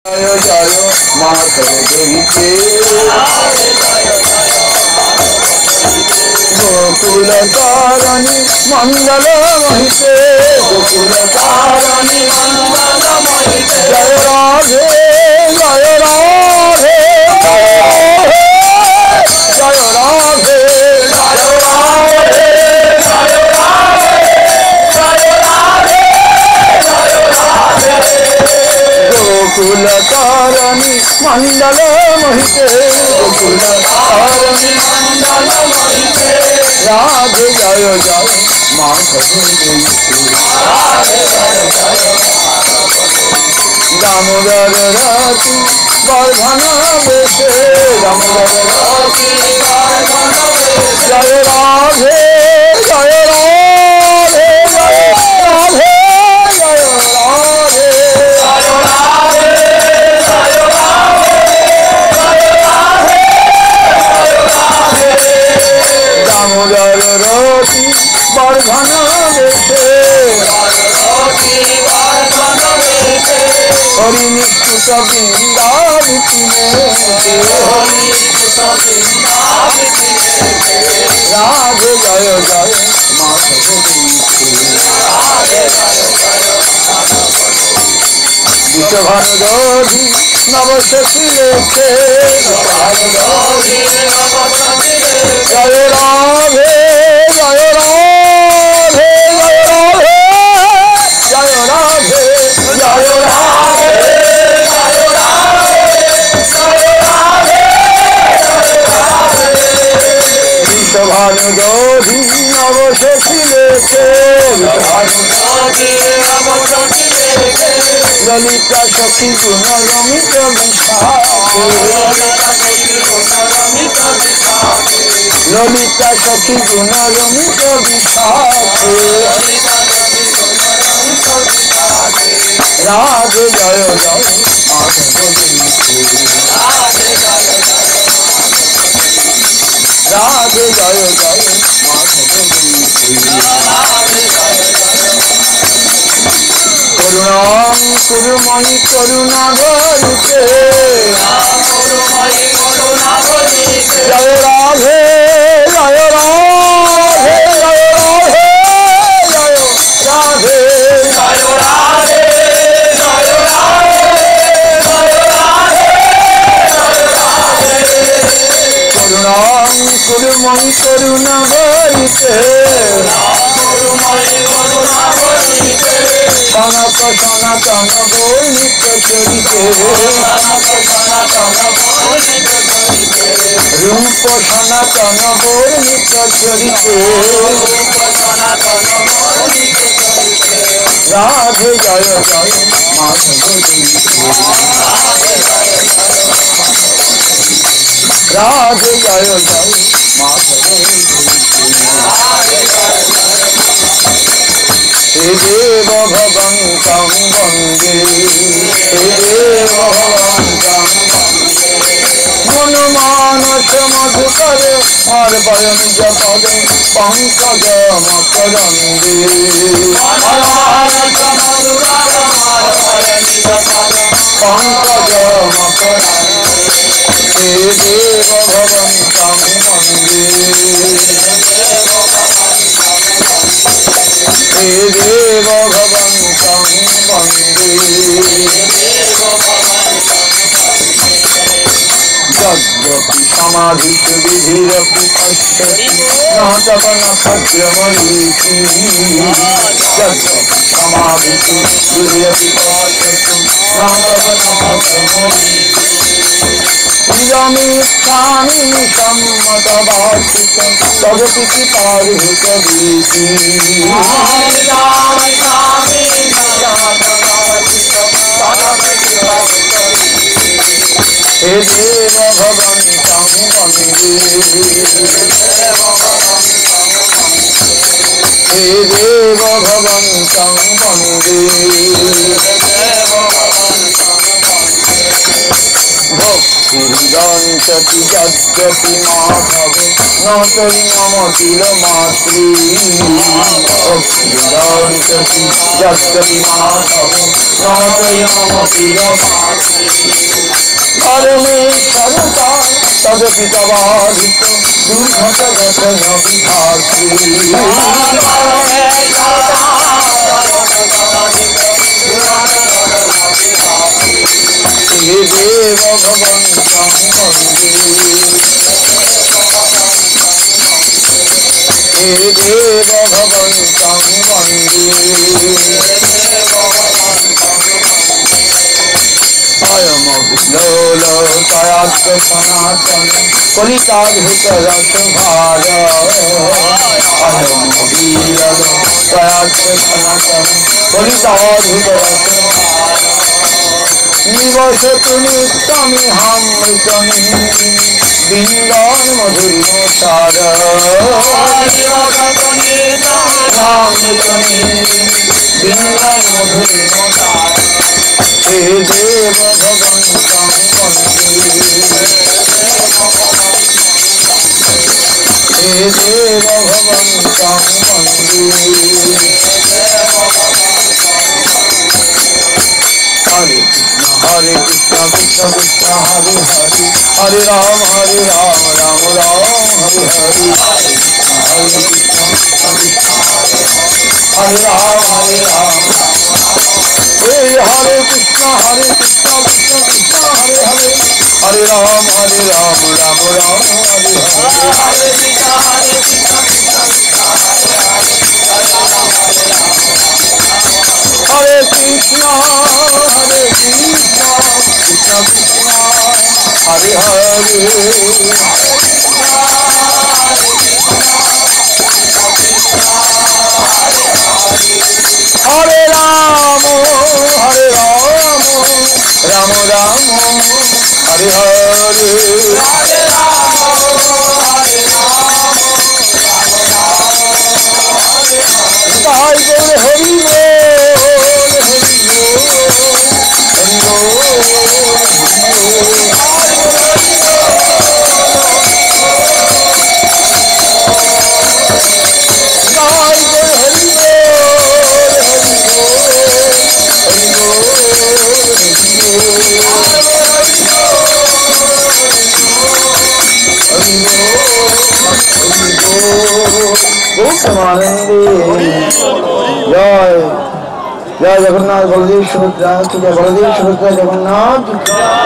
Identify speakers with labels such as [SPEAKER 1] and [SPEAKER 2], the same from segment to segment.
[SPEAKER 1] जय जय माधव देवी गोकुल तारणी मंगल महिते गोकुल तारणी मंगल महिते जय राधे जय राधे जय राधे जय राधे जय राधे जय राधे जय राधे गोकुल तारणी मंगल महिते गोकुल तारणी मंगल महिते राधे जय जय माधव दामोदर राती वर्धन बेशे दामोदर राती वर्धन बेशे जय राधे जय राधे जय राधे जय राधे जय राधे जय राधे जय राधे दामोदर राती वर्धन बेशे हरि निष्ठुत वृंदावती में राधे जय जय माधव विश्वभानुदोधी नवशती लेखे जय राधे जय राधे जय राधे जय राधे विश्वभानुदोधी नवशती लेखे ललिता सखी गुण रमित विशाखे ललिता सखी गुण रमित विशाखे राधे जय जय माधव राधे जय जय माधव करुणां कुरुमयि करुणा भरिते जय राधे जय राधे जय राधे जय राधे जय राधे करुणां कुरुमयि करुणा भरिते सनत सनातन गौर नित्य चरिते रूप सनातन गौर नित्य चरिते राधे जय जय माधव राधे जय जय माधव हे देव भगवन्तं वन्दे हे देव भगवन्तं मनुमानस मधुकरे मार्वयं जपदे पंकज मकरन्दे पंकज मकरन्दे हे देव भगवन्तं वन्दे हे देव भगवन्तं वन्दे यद्यपि समाधित विधिरपि पश्यति न तपन सत्यमरीति यद्यपि समाधित विधिरपि पश्यति न तपन सत्यमरीति इदमिच्छामि सम्मतवाचितं तदपि कृपार्हितरीति हे देव भगवन्तं वन्दे हे देव भगवन्तं वन्दे भक्तिर्गच्छति यद्यपि माधवे न तन्मतिरमात्री भक्तिर्गच्छति यद्यपि माधवे न तन्मतिरमात्री परमेश्वर तदपि तवाधिक दुर्घट घटन विभासी हे देव भगवन्तं वन्दे हे देव भगवन्तं वन्दे अयमविलोलकायाच्च सनातन कलिताद्भुतरसभार अयमविलोलकायाच्च सनातन कलिताद्भुतरसभार निवसतु नित्यमिहामृतनि बिन्दान मधुरिमसार निवसतु नित्यमिहामृतनि बिन्दान मधुरिमसार हे देव भगवन्तं वन्दे हे देव भगवन्तं वन्दे हरे कृष्ण कृष्ण कृष्ण हरे हरे हरे राम राम राम हरे हरे हरे कृष्ण हरे राम हे हरे कृष्ण कृष्ण कृष्ण हरे हरे हरे राम राम राम हरे हरे हरे कृष्ण कृष्ण हरे कृष्ण कृष्ण कृष्ण हरे हरे हरे राम राम राम हरे हरे हरि बोल हरि जय जय जगन्नाथ बलदेव सुभद्रा जय बलदेव सुभद्रा जगन्नाथ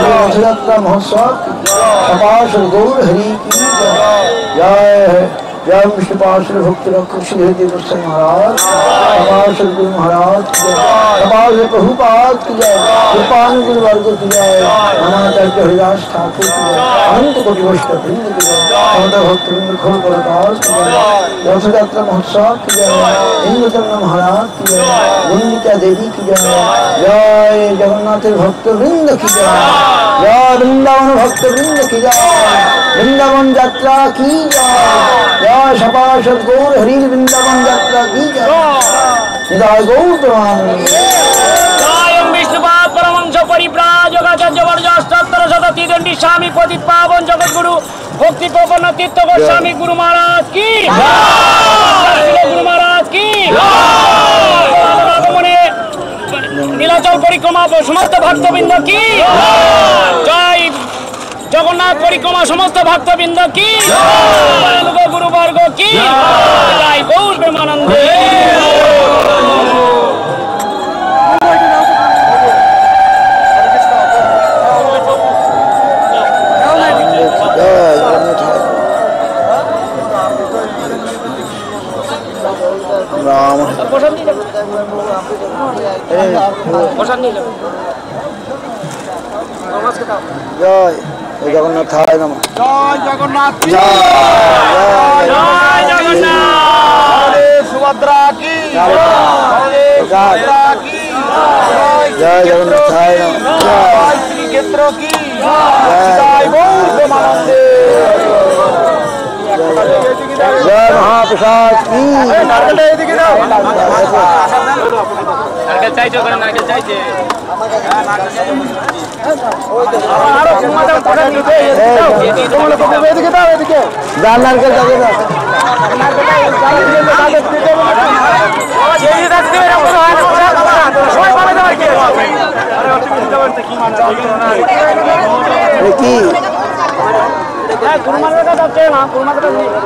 [SPEAKER 1] रथयात्रा महोत्सव सपार्षद गौर हरि की जय जय विष्णुपार्षद भक्ति रक्षक श्री हरिदेव गोस्वामी महाराज सपार्षद गुरु महाराज सपार्षद प्रभुपाद की जय कृपान गुरु वर्ग की जय मनाचार्य हरिदास ठाकुर की जय अनंत कोटि वैष्णव वृंद की जय समता भक्त वृंद खोल प्रकाश की जय रथयात्रा महोत्सव की जय इंद्रचंद्र महाराज की जय गुंडिका देवी की जय जय जगन्नाथ भक्त वृंद की जय जय वृंदावन भक्त वृंद की जय वृंदावन यात्रा की जय जय सपार्षद गौर हरि वृंदावन यात्रा की जय जय गौर प्रमाण
[SPEAKER 2] जय विष्णुपाद परमहंस परिव्राजकाचार्य वर्जास्तत्र सतति दंडी स्वामी पतित पावन जगत गुरु भक्ति प्रपन्न तीर्थ गोस्वामी गुरु महाराज की गुरु महाराज की नीलाचल परिक्रमा समस्त भक्तबिंद की जय जगन्नाथ परिक्रमा समस्त भक्तबिंद की गुरु वर्ग की जय गौर प्रेमानंद
[SPEAKER 1] राम जय जगन्नाथ नमः
[SPEAKER 2] जय जगन्नाथ
[SPEAKER 1] जय
[SPEAKER 2] जगन्नाथ सुभद्रा की
[SPEAKER 1] जय जगन्नाथ
[SPEAKER 2] जय श्री क्षेत्र की जय गौर प्रेमानंद
[SPEAKER 1] जय महाप्रसाद की কি
[SPEAKER 2] গুরু মাতার কাছে আছে না, গুরু মাতার কাছে নেই।